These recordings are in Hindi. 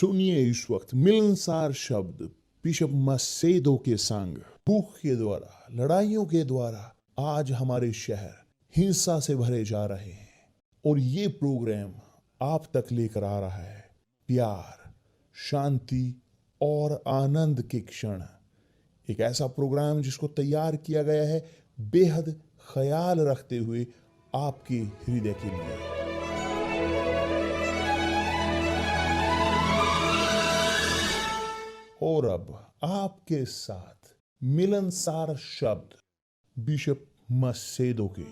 सुनिए इस वक्त मिलनसार शब्द बिशप मसेदो के संग। भूख के द्वारा, लड़ाइयों के द्वारा आज हमारे शहर हिंसा से भरे जा रहे हैं, और ये प्रोग्राम आप तक लेकर आ रहा है प्यार, शांति और आनंद के क्षण। एक ऐसा प्रोग्राम जिसको तैयार किया गया है बेहद ख्याल रखते हुए आपके हृदय के लिए। और अब आपके साथ मिलनसार शब्द बिशप मसेदो के।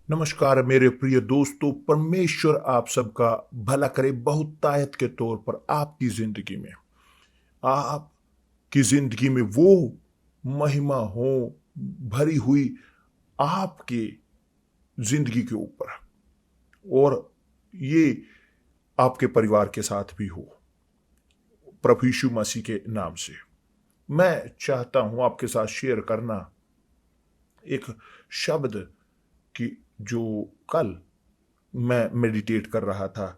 नमस्कार मेरे प्रिय दोस्तों, परमेश्वर आप सबका भला करे बहुतायत के तौर पर आपकी जिंदगी में। आपकी जिंदगी में वो महिमा हो भरी हुई आपके जिंदगी के ऊपर, और ये आपके परिवार के साथ भी हो, प्रभु यीशु मसीह के नाम से। मैं चाहता हूं आपके साथ शेयर करना एक शब्द कि जो कल मैं मेडिटेट कर रहा था।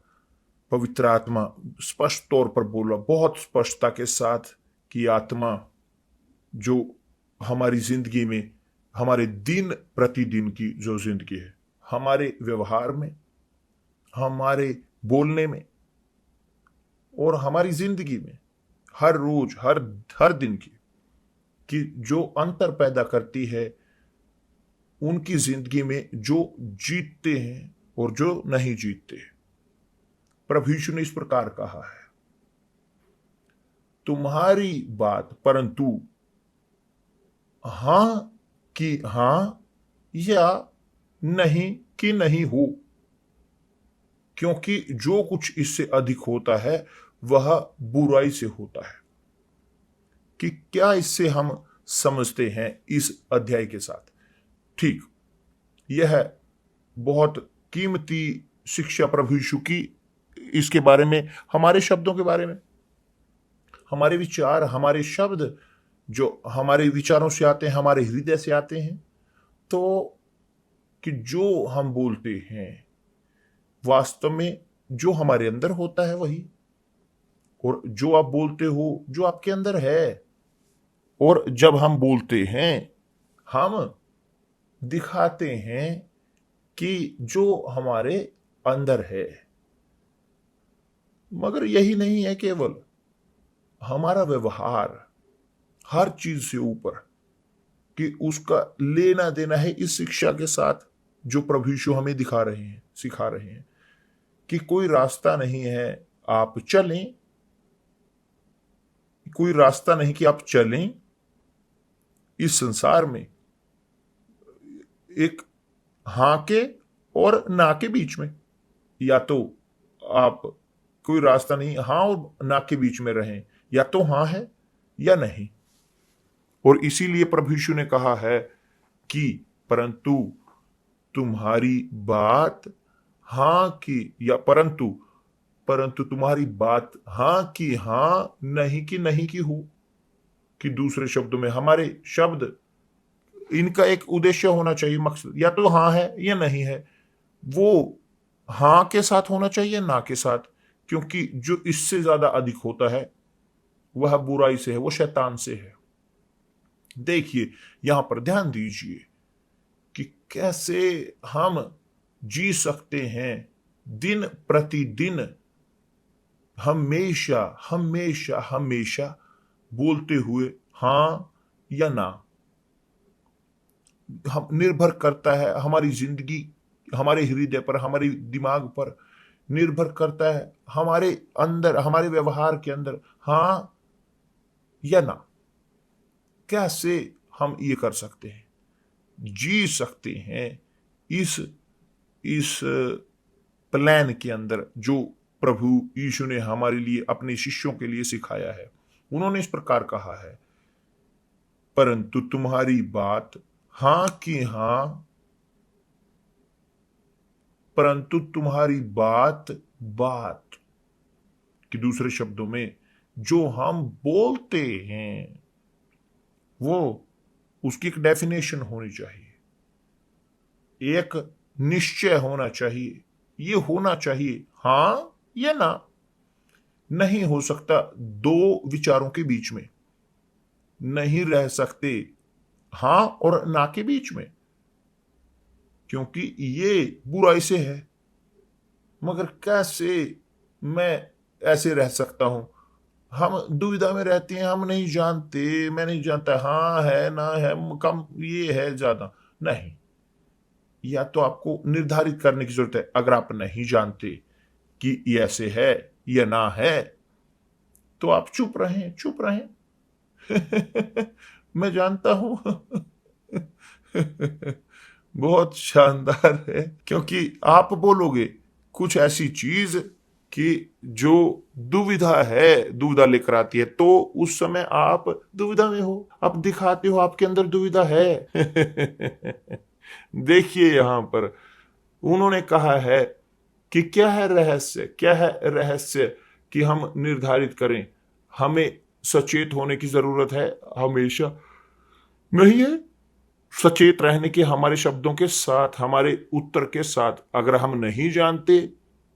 पवित्र आत्मा स्पष्ट तौर पर बोला, बहुत स्पष्टता के साथ, कि आत्मा जो हमारी जिंदगी में, हमारे दिन प्रतिदिन की जो जिंदगी है, हमारे व्यवहार में, हमारे बोलने में और हमारी जिंदगी में हर रोज हर दिन की जो अंतर पैदा करती है उनकी जिंदगी में, जो जीतते हैं और जो नहीं जीतते। प्रभु यीशु ने इस प्रकार कहा है, तुम्हारी बात परंतु हां कि हां या नहीं कि नहीं हो, क्योंकि जो कुछ इससे अधिक होता है वह बुराई से होता है। कि क्या इससे हम समझते हैं इस अध्याय के साथ? ठीक, यह बहुत कीमती शिक्षा प्रभु यीशु की, इसके बारे में, हमारे शब्दों के बारे में, हमारे विचार, हमारे शब्द जो हमारे विचारों से आते हैं, हमारे हृदय से आते हैं, तो कि जो हम बोलते हैं वास्तव में जो हमारे अंदर होता है वही, और जो आप बोलते हो जो आपके अंदर है। और जब हम बोलते हैं हम दिखाते हैं कि जो हमारे अंदर है। मगर यही नहीं है, केवल हमारा व्यवहार हर चीज से ऊपर, कि उसका लेना देना है इस शिक्षा के साथ जो प्रभु यीशु हमें दिखा रहे हैं, सिखा रहे हैं, कि कोई रास्ता नहीं है आप चलें, कोई रास्ता नहीं कि आप चलें इस संसार में एक हां के और ना के बीच में। या तो आप, कोई रास्ता नहीं हां और ना के बीच में रहें, या तो हां है या नहीं। और इसीलिए प्रभु यीशु ने कहा है कि परंतु तुम्हारी बात हां की या परंतु तुम्हारी बात हां की हां, नहीं की नहीं की हो। कि दूसरे शब्दों में हमारे शब्द, इनका एक उद्देश्य होना चाहिए, मकसद, या तो हां है या नहीं है। वो हां के साथ होना चाहिए, ना के साथ, क्योंकि जो इससे ज्यादा अधिक होता है वह बुराई से है, वो शैतान से है। देखिए, यहां पर ध्यान दीजिए कि कैसे हम जी सकते हैं दिन प्रतिदिन हमेशा हमेशा हमेशा बोलते हुए हां या ना। हम निर्भर करता है हमारी जिंदगी, हमारे हृदय पर, हमारे दिमाग पर निर्भर करता है, हमारे अंदर, हमारे व्यवहार के अंदर हां या ना। कैसे हम ये कर सकते हैं, जी सकते हैं इस प्लान के अंदर जो प्रभु यीशु ने हमारे लिए, अपने शिष्यों के लिए सिखाया है। उन्होंने इस प्रकार कहा है, परंतु तुम्हारी बात हां की हां, परंतु तुम्हारी बात कि दूसरे शब्दों में जो हम बोलते हैं वो उसकी एक डेफिनेशन होनी चाहिए, एक निश्चय होना चाहिए, ये होना चाहिए हाँ या ना। नहीं हो सकता दो विचारों के बीच में, नहीं रह सकते हाँ और ना के बीच में, क्योंकि ये बुराई से है। मगर कैसे मैं ऐसे रह सकता हूं? हम दुविधा में रहते हैं, हम नहीं जानते, मैं नहीं जानता हाँ है ना है, कम ये है ज्यादा नहीं। या तो आपको निर्धारित करने की जरूरत है। अगर आप नहीं जानते कि ये ऐसे है या ना है, तो आप चुप रहें, चुप रहें। मैं जानता हूं। बहुत शानदार है, क्योंकि आप बोलोगे कुछ ऐसी चीज कि जो दुविधा है, दुविधा लेकर आती है, तो उस समय आप दुविधा में हो, आप दिखाते हो आपके अंदर दुविधा है। देखिए यहां पर उन्होंने कहा है कि क्या है रहस्य, क्या है रहस्य कि हम निर्धारित करें। हमें सचेत होने की जरूरत है हमेशा, नहीं है सचेत रहने के हमारे शब्दों के साथ, हमारे उत्तर के साथ। अगर हम नहीं जानते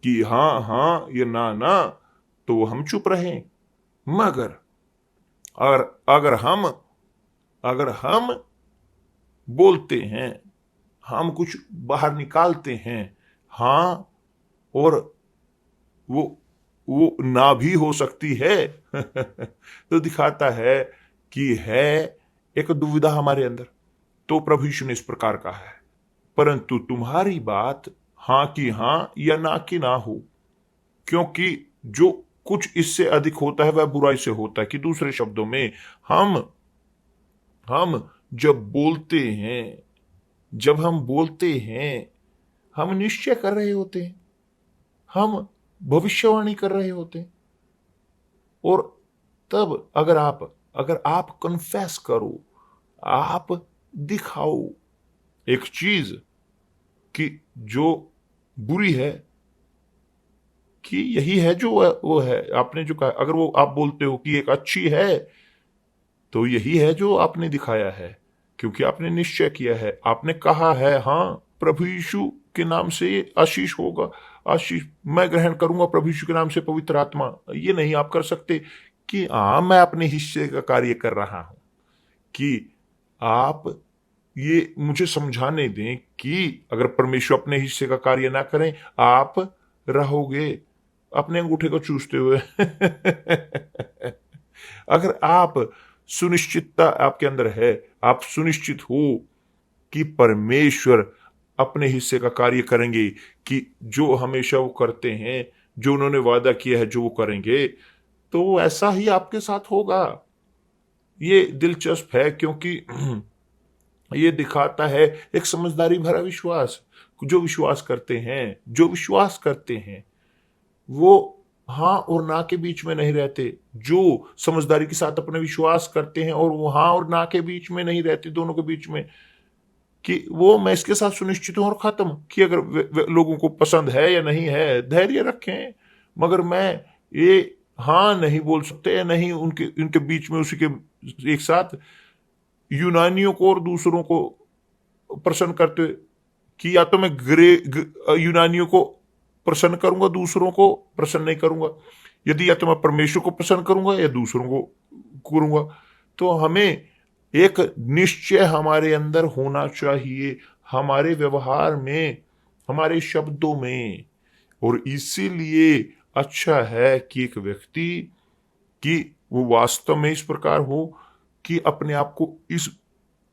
कि हाँ हाँ या ना ना, तो हम चुप रहें। मगर अगर अगर हम बोलते हैं, हम कुछ बाहर निकालते हैं हाँ, और वो वो ना भी हो सकती है, तो दिखाता है कि है एक दुविधा हमारे अंदर। तो प्रभु यीशु ने इस प्रकार कहा है, परंतु तुम्हारी बात हाँ की हाँ या ना की ना हो, क्योंकि जो कुछ इससे अधिक होता है वह बुराई से होता है। कि दूसरे शब्दों में हम जब बोलते हैं, जब हम बोलते हैं, हम निश्चय कर रहे होते हैं, हम भविष्यवाणी कर रहे होते हैं। और तब अगर आप कन्फेस करो, आप दिखाओ एक चीज कि जो बुरी है, कि यही है जो वो है आपने जो कहा। अगर वो आप बोलते हो कि एक अच्छी है, तो यही है जो आपने दिखाया है, क्योंकि आपने निश्चय किया है, आपने कहा है हाँ प्रभु यीशु के नाम से ये आशीष होगा, आशीष मैं ग्रहण करूंगा प्रभु यीशु के नाम से पवित्र आत्मा। ये नहीं आप कर सकते कि हाँ मैं अपने हिस्से का कार्य कर रहा हूं। कि आप ये मुझे समझाने दें कि अगर परमेश्वर अपने हिस्से का कार्य ना करें, आप रहोगे अपने अंगूठे को चूसते हुए। अगर आप सुनिश्चितता आपके अंदर है, आप सुनिश्चित हो कि परमेश्वर अपने हिस्से का कार्य करेंगे, कि जो हमेशा वो करते हैं, जो उन्होंने वादा किया है जो वो करेंगे, तो ऐसा ही आपके साथ होगा। ये दिलचस्प है, क्योंकि ये दिखाता है एक समझदारी भरा विश्वास। जो विश्वास करते हैं वो हाँ और ना के बीच में नहीं रहते। जो समझदारी के साथ अपने विश्वास करते हैं और वो हाँ और ना के बीच में नहीं रहते, दोनों के बीच में, कि वो मैं इसके साथ सुनिश्चित हूं और खत्म। कि अगर लोगों को पसंद है या नहीं है, धैर्य रखें, मगर मैं ये हाँ नहीं बोल सकते या नहीं उनके बीच में उसी के एक साथ यूनानियों को और दूसरों को प्रसन्न करते। कि या तो मैं यूनानियों को प्रसन्न करूंगा, दूसरों को प्रसन्न नहीं करूंगा। यदि या तो मैं परमेश्वर को प्रसन्न करूंगा या दूसरों को करूंगा। तो हमें एक निश्चय हमारे अंदर होना चाहिए, हमारे व्यवहार में, हमारे शब्दों में। और इसीलिए अच्छा है कि एक व्यक्ति कि वो वास्तव में इस प्रकार हो कि अपने आप को इस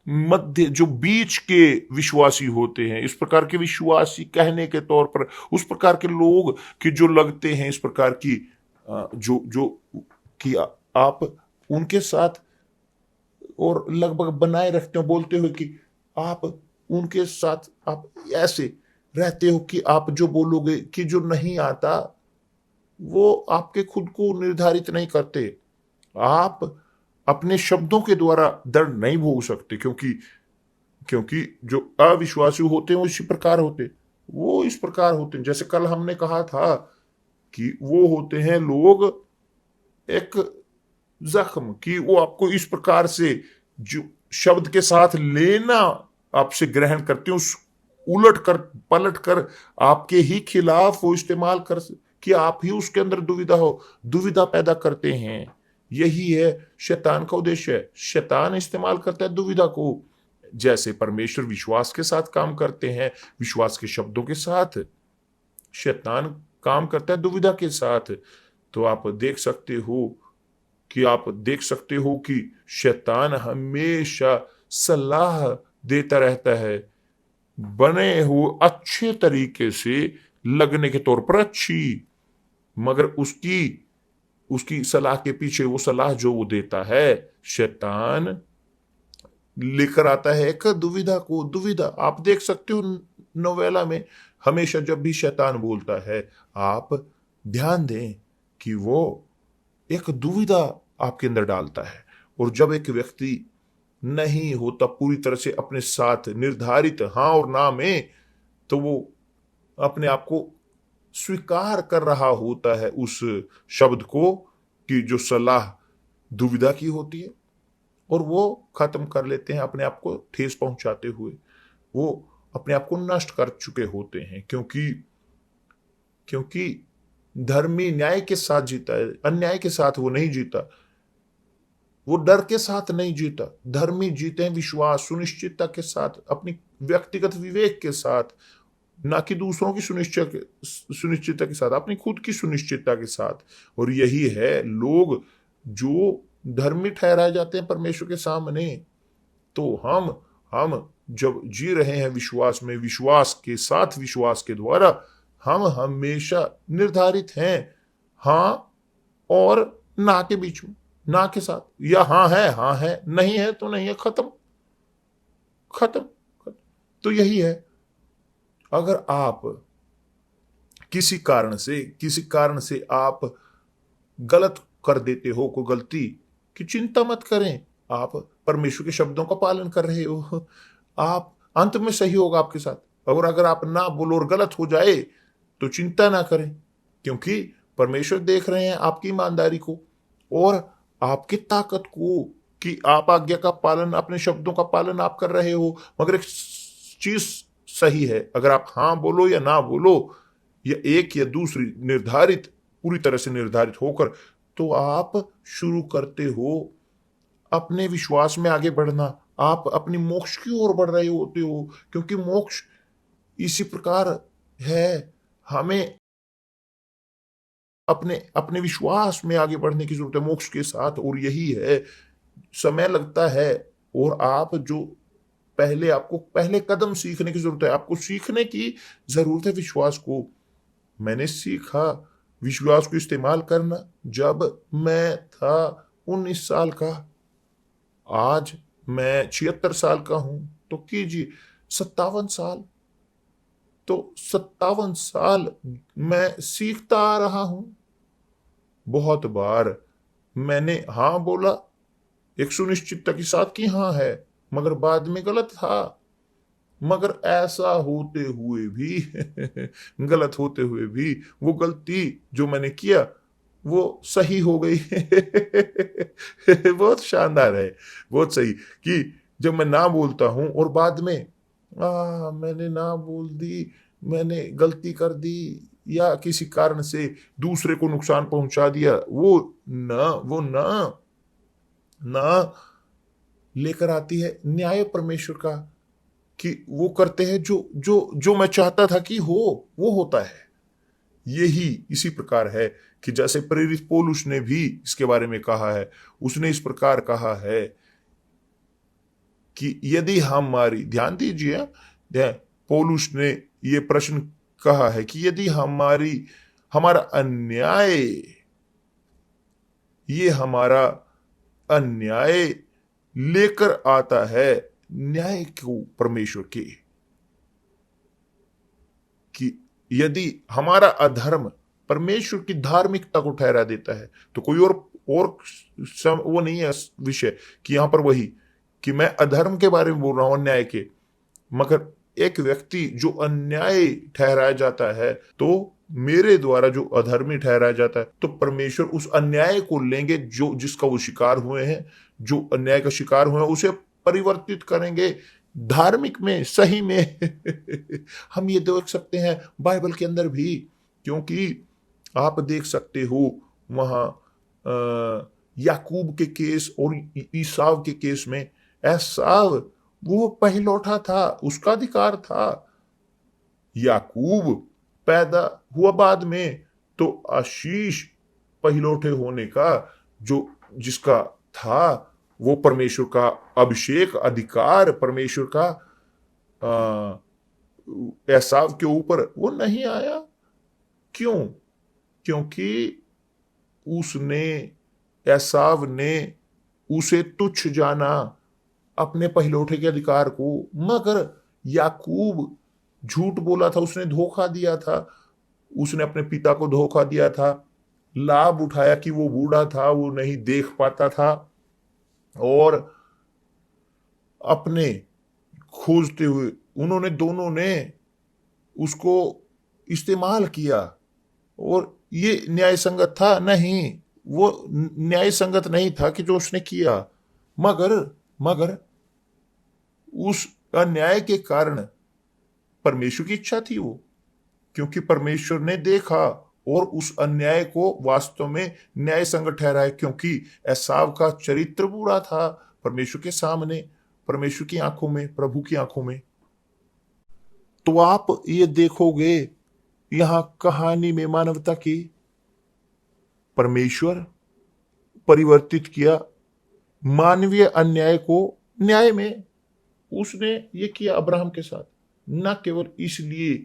मध्य जो बीच के विश्वासी होते हैं, इस प्रकार के विश्वासी कहने के तौर पर, उस प्रकार के लोग कि जो लगते हैं इस प्रकार की जो जो कि आप उनके साथ और लगभग बनाए रखते हो, बोलते हो कि आप उनके साथ आप ऐसे रहते हो कि आप जो बोलोगे कि जो नहीं आता वो आपके खुद को निर्धारित नहीं करते। आप अपने शब्दों के द्वारा दर्द नहीं भोग सकते, क्योंकि क्योंकि जो अविश्वासी होते हैं वो इसी प्रकार होते, वो इस प्रकार होते हैं। जैसे कल हमने कहा था कि वो होते हैं लोग एक जख्म, कि वो आपको इस प्रकार से जो शब्द के साथ लेना आपसे ग्रहण करते हैं, उस उलट कर पलट कर आपके ही खिलाफ वो इस्तेमाल कर, कि आप ही उसके अंदर दुविधा पैदा करते हैं। यही है शैतान का उद्देश्य है। शैतान इस्तेमाल करता है दुविधा को। जैसे परमेश्वर विश्वास के साथ काम करते हैं, विश्वास के शब्दों के साथ, शैतान काम करता है दुविधा के साथ। तो आप देख सकते हो कि शैतान हमेशा सलाह देता रहता है, बने हुए अच्छे तरीके से, लगने के तौर पर अच्छी, मगर उसकी उसकी सलाह के पीछे, वो सलाह जो वो देता है, शैतान लेकर आता है एक दुविधा। आप देख सकते हो नोवेला में हमेशा जब भी शैतान बोलता है, आप ध्यान दें कि वो एक दुविधा आपके अंदर डालता है। और जब एक व्यक्ति नहीं होता पूरी तरह से अपने साथ निर्धारित हाँ और ना में, तो वो अपने आप को स्वीकार कर रहा होता है उस शब्द को, कि जो सलाह दुविधा की होती है, और वो खत्म कर लेते हैं अपने आप को ठेस पहुंचाते हुए। वो अपने आप को नष्ट कर चुके होते हैं, क्योंकि धर्मी न्याय के साथ जीता है, अन्याय के साथ वो नहीं जीता, वो डर के साथ नहीं जीता। धर्मी जीते हैं विश्वास, सुनिश्चितता के साथ, अपनी व्यक्तिगत विवेक के साथ, ना कि दूसरों की सुनिश्चितता के साथ, अपनी खुद की सुनिश्चितता के साथ। और यही है, लोग जो धर्मी ठहराए जाते हैं परमेश्वर के सामने, तो हम जब जी रहे हैं विश्वास में, विश्वास के साथ, विश्वास के द्वारा, हम हमेशा निर्धारित हैं हाँ और ना के बीच में, ना के साथ, या हाँ है, नहीं है तो नहीं है, खत्म। तो यही है, अगर आप किसी कारण से आप गलत कर देते हो कोई गलती, की चिंता मत करें। आप परमेश्वर के शब्दों का पालन कर रहे हो, आप अंत में सही होगा आपके साथ। और अगर आप ना बोलो और गलत हो जाए, तो चिंता ना करें, क्योंकि परमेश्वर देख रहे हैं आपकी ईमानदारी को और आपकी ताकत को, कि आप आज्ञा का पालन, अपने शब्दों का पालन आप कर रहे हो। मगर एक चीज सही है, अगर आप हाँ बोलो या ना बोलो, या एक या दूसरी निर्धारित, पूरी तरह से निर्धारित होकर, तो आप शुरू करते हो अपने विश्वास में आगे बढ़ना, आप अपनी मोक्ष की ओर बढ़ रहे होते हो। क्योंकि मोक्ष इसी प्रकार है, हमें अपने अपने विश्वास में आगे बढ़ने की जरूरत है मोक्ष के साथ। और यही है, समय लगता है, और आप जो आपको पहले कदम सीखने की जरूरत है, आपको सीखने की जरूरत है विश्वास को। मैंने सीखा विश्वास को इस्तेमाल करना जब मैं था 19 साल का, आज मैं 76 साल का हूं, तो कीजिए 57 साल। तो 57 साल मैं सीखता आ रहा हूं। बहुत बार मैंने हाँ बोला, एक सुनिश्चितता के साथ कि हाँ है, मगर बाद में गलत था। मगर ऐसा होते हुए भी गलत होते हुए भी, वो गलती जो मैंने किया वो सही हो गई। बहुत शानदार है, बहुत सही, कि जब मैं ना बोलता हूं और बाद में मैंने ना बोल दी, मैंने गलती कर दी, या किसी कारण से दूसरे को नुकसान पहुंचा दिया, वो ना लेकर आती है न्याय परमेश्वर का, कि वो करते हैं जो मैं चाहता था कि वो होता है। यही इसी प्रकार है कि जैसे प्रेरित पौलुस ने भी इसके बारे में कहा है, उसने इस प्रकार कहा है कि यदि हमारी, ध्यान दीजिए, पौलुस ने ये प्रश्न कहा है कि यदि हमारा अन्याय लेकर आता है न्याय को परमेश्वर के, कि यदि हमारा अधर्म परमेश्वर की धार्मिकता को ठहरा देता है, तो कोई और वो नहीं है विषय, कि यहां पर वही, कि मैं अधर्म के बारे में बोल रहा हूं, अन्याय के। मगर एक व्यक्ति जो अन्याय ठहराया जाता है, तो मेरे द्वारा जो अधर्मी ठहराया जाता है, तो परमेश्वर उस अन्याय को लेंगे, जिसका वो शिकार हुए हैं, जो अन्याय का शिकार हुए हैं, उसे परिवर्तित करेंगे धार्मिक में, सही में। हम ये देख सकते हैं बाइबल के अंदर भी, क्योंकि आप देख सकते हो वहां याकूब के केस और ईसाव के केस में, एसाव वो पहिलौठा था, उसका अधिकार था। याकूब पैदा हुआ बाद में, तो आशीष पहिलौठे होने का जो जिसका था, वो परमेश्वर का अभिषेक, अधिकार परमेश्वर का एसाव के ऊपर वो नहीं आया। क्यों? क्योंकि उसने, एसाव ने उसे तुच्छ जाना, अपने पहिलौठे के अधिकार को। मगर याकूब झूठ बोला था, उसने धोखा दिया था, उसने अपने पिता को धोखा दिया था, लाभ उठाया कि वो बूढ़ा था, वो नहीं देख पाता था, और अपने खोजते हुए उन्होंने दोनों ने उसको इस्तेमाल किया। और ये न्याय संगत था? नहीं, वो न्याय संगत नहीं था कि जो उसने किया। मगर उस अन्याय के कारण परमेश्वर की इच्छा थी वो, क्योंकि परमेश्वर ने देखा और उस अन्याय को वास्तव में न्याय संगत ठहराया, क्योंकि एसाव का चरित्र बुरा था परमेश्वर के सामने, परमेश्वर की आंखों में, प्रभु की आंखों में। तो आप ये देखोगे यहां कहानी में मानवता की, परमेश्वर परिवर्तित किया मानवीय अन्याय को न्याय में। उसने ये किया अब्राहम के साथ, न केवल इसलिए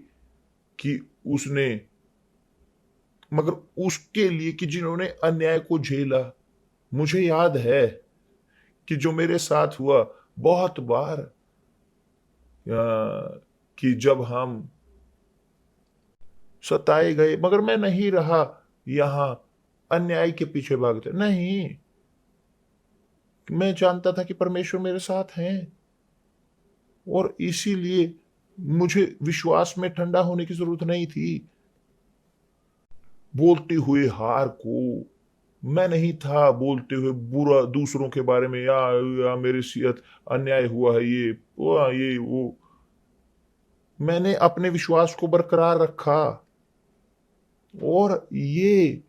कि उसने, मगर उसके लिए कि जिन्होंने अन्याय को झेला। मुझे याद है कि जो मेरे साथ हुआ बहुत बार, कि जब हम सताए गए, मगर मैं नहीं रहा यहां अन्याय के पीछे भागते, नहीं, मैं जानता था कि परमेश्वर मेरे साथ हैं, और इसीलिए मुझे विश्वास में ठंडा होने की जरूरत नहीं थी। बोलते हुए हार को, मैं नहीं था बोलते हुए बुरा दूसरों के बारे में, या मेरे साथ अन्याय हुआ है, ये वो। मैंने अपने विश्वास को बरकरार रखा, और ये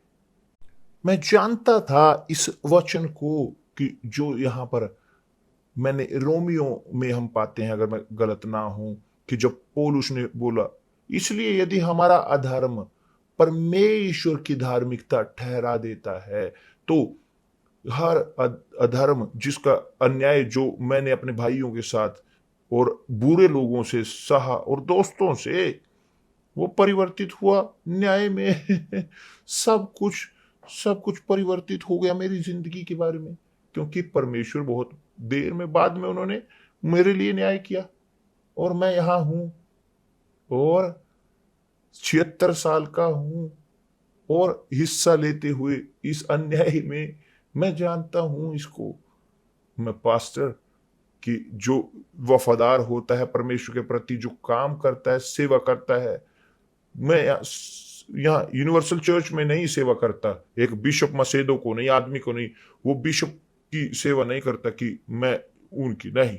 मैं जानता था इस वचन को, कि जो यहां पर मैंने रोमियो में हम पाते हैं, अगर मैं गलत ना हूं, कि जब पौलुस ने बोला, इसलिए यदि हमारा अधर्म परमेश्वर की धार्मिकता ठहरा देता है, तो हर अधर्म, जिसका अन्याय जो मैंने अपने भाइयों के साथ और बुरे लोगों से सहा और दोस्तों से, वो परिवर्तित हुआ न्याय में। सब कुछ परिवर्तित हो गया मेरी जिंदगी के बारे में, क्योंकि परमेश्वर बहुत देर में, बाद में उन्होंने मेरे लिए न्याय किया, और मैं यहां हूं, और 76 साल का हूं, और हिस्सा लेते हुए इस अन्याय में। मैं जानता हूं इसको। मैं पास्टर कि जो वफादार होता है परमेश्वर के प्रति, जो काम करता है, सेवा करता है, मैं यहाँ यूनिवर्सल चर्च में नहीं सेवा करता, एक बिशप मसेदो को नहीं, आदमी को नहीं, वो बिशप की सेवा नहीं करता कि मैं उनकी नहीं,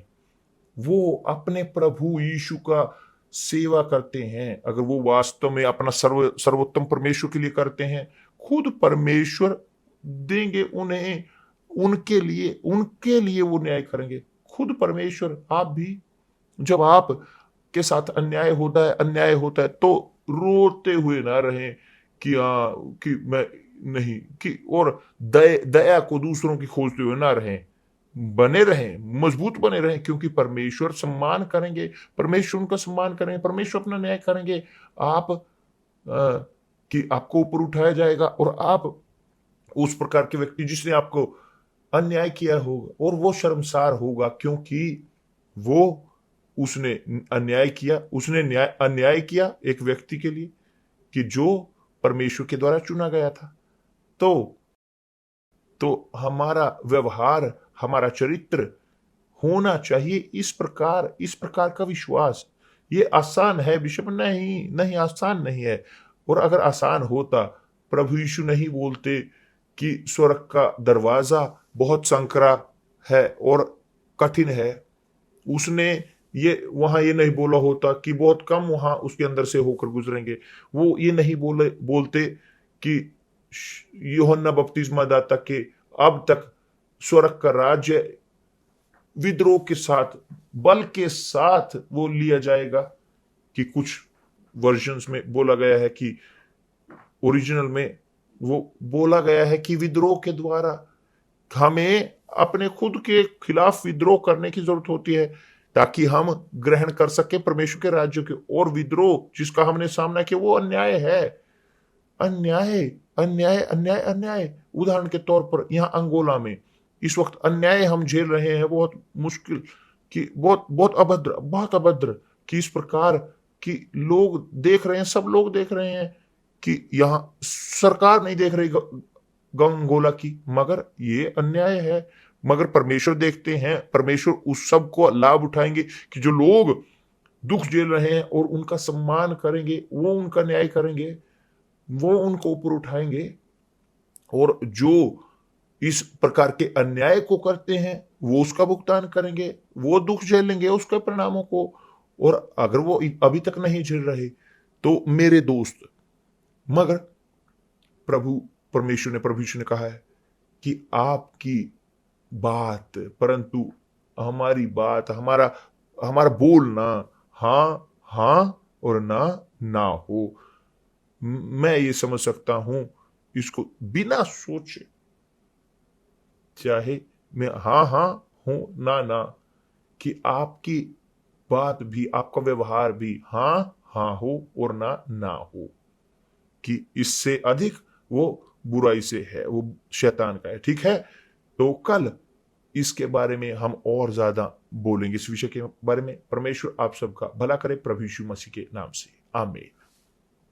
वो अपने प्रभु यीशु का सेवा करते हैं। अगर वो वास्तव में अपना सर्वोत्तम परमेश्वर के लिए करते हैं, खुद परमेश्वर देंगे उन्हें, उनके लिए वो न्याय करेंगे, खुद परमेश्वर। आप भी, जब आप के साथ अन्याय होता है, तो रोते हुए ना रहें कि मैं नहीं, कि और दया को दूसरों की खोजते हुए ना रहें, बने रहें, मजबूत बने रहें, क्योंकि परमेश्वर सम्मान करेंगे, परमेश्वर उनका सम्मान करेंगे, परमेश्वर अपना न्याय करेंगे। आप कि आपको ऊपर उठाया जाएगा, और आप उस प्रकार के व्यक्ति जिसने आपको अन्याय किया होगा, और वो शर्मसार होगा, क्योंकि वो उसने अन्याय किया एक व्यक्ति के लिए, कि जो परमेश्वर के द्वारा चुना गया था। तो हमारा व्यवहार, हमारा चरित्र होना चाहिए इस प्रकार का विश्वास। ये आसान है बिशप? नहीं, आसान नहीं है। और अगर आसान होता, प्रभु यीशु नहीं बोलते कि स्वर्ग का दरवाजा बहुत संकरा है और कठिन है, उसने ये वहां ये नहीं बोला होता कि बहुत कम वहां उसके अंदर से होकर गुजरेंगे। वो ये नहीं बोलते कि यूहन्ना बपतिस्मा दाता के अब तक स्वर्ग का राज्य विद्रोह के साथ, बल के साथ वो लिया जाएगा। कि कुछ वर्जन्स में बोला गया है कि ओरिजिनल में वो बोला गया है कि विद्रोह के द्वारा हमें अपने खुद के खिलाफ विद्रोह करने की जरूरत होती है ताकि हम ग्रहण कर सके परमेश्वर के राज्य के। और विद्रोह जिसका हमने सामना किया वो अन्याय है। अन्याय अन्याय अन्याय अन्याय। उदाहरण के तौर पर यहाँ अंगोला में इस वक्त अन्याय हम झेल रहे हैं, बहुत मुश्किल कि बहुत अभद्र कि इस प्रकार कि लोग देख रहे हैं, सब लोग देख रहे हैं कि यहाँ सरकार नहीं देख रही अंगोला की, मगर ये अन्याय है। मगर परमेश्वर देखते हैं, परमेश्वर उस सब को लाभ उठाएंगे कि जो लोग दुख झेल रहे हैं और उनका सम्मान करेंगे, वो उनका न्याय करेंगे, वो उनको ऊपर उठाएंगे। और जो इस प्रकार के अन्याय को करते हैं वो उसका भुगतान करेंगे, वो दुख झेलेंगे उसके परिणामों को। और अगर वो अभी तक नहीं झेल रहे तो मेरे दोस्त, मगर परमेश्वर ने कहा है कि आपकी बात, परंतु हमारी बात, हमारा बोलना हाँ हाँ और ना ना हो। मैं ये समझ सकता हूं इसको बिना सोचे, चाहे मैं हाँ हाँ हूं ना ना, कि आपकी बात भी, आपका व्यवहार भी हाँ हाँ हो और ना ना हो। कि इससे अधिक वो बुराई से है, वो शैतान का है। ठीक है, तो कल इसके बारे में हम और ज्यादा बोलेंगे, इस विषय के बारे में। परमेश्वर आप सबका भला करे प्रभु यीशु मसीह के नाम से, आमीन।